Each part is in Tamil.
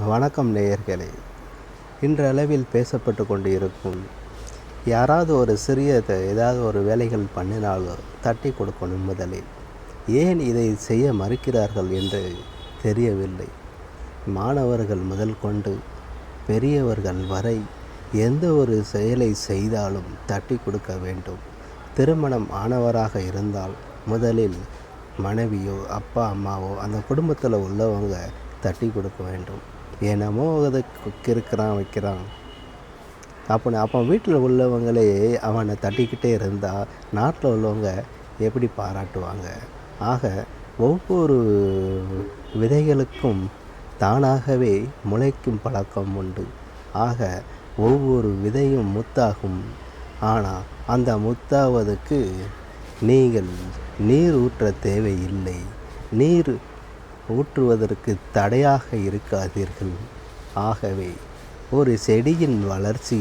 வணக்கம் நேயர்களே. இன்றளவில் பேசப்பட்டு கொண்டு இருக்கும் யாராவது ஒரு ஏதாவது ஒரு வேலைகள் பண்ணினாலோ தட்டி கொடுக்கணும் முதலில். ஏன் இதை செய்ய மறுக்கிறார்கள் என்று தெரியவில்லை. மாணவர்கள் முதல் கொண்டு பெரியவர்கள் வரை எந்த ஒரு செயலை செய்தாலும் தட்டி கொடுக்க வேண்டும். திருமணம் ஆனவராக இருந்தால் முதலில் மனைவியோ அப்பா அம்மாவோ அந்த குடும்பத்தில் உள்ளவங்க தட்டி கொடுக்க வேண்டும். என்னமோ அதை வைக்கிறான் அப்போ வீட்டில் உள்ளவங்களே அவனை தட்டிக்கிட்டே இருந்தால் நாட்டில் உள்ளவங்க எப்படி பாராட்டுவாங்க? ஆக ஒவ்வொரு விதைகளுக்கும் தானாகவே முளைக்கும் பழக்கம் உண்டு. ஆக ஒவ்வொரு விதையும் முத்தாகும். ஆனால் அந்த முத்தாவதுக்கு நீங்கள் நீர் ஊற்ற தேவையில்லை. நீர் ஊற்றுவதற்கு தடையாக இருக்காதீர்கள். ஆகவே ஒரு செடியின் வளர்ச்சி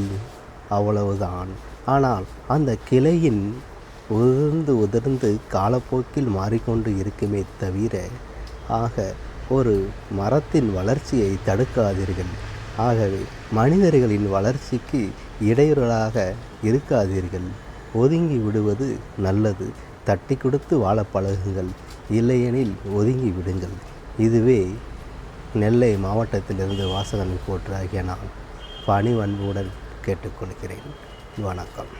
அவ்வளவுதான். ஆனால் அந்த கிளையின் உதிர்ந்து காலப்போக்கில் மாறிக்கொண்டு இருக்குமே தவிர ஒரு மரத்தின் வளர்ச்சியை தடுக்காதீர்கள். ஆகவே மனிதர்களின் வளர்ச்சிக்கு இடையூறாக இருக்காதீர்கள். ஒதுங்கி விடுவது நல்லது. தட்டி கொடுத்து வாழ பழகுங்கள். இல்லையெனில் ஒதுங்கி விடுங்கள். இதுவே நெல்லை மாவட்டத்திலிருந்து வாசகன் போற்றாகிய நான் பணிவன்புடன் கேட்டுக்கொள்கிறேன். வணக்கம்.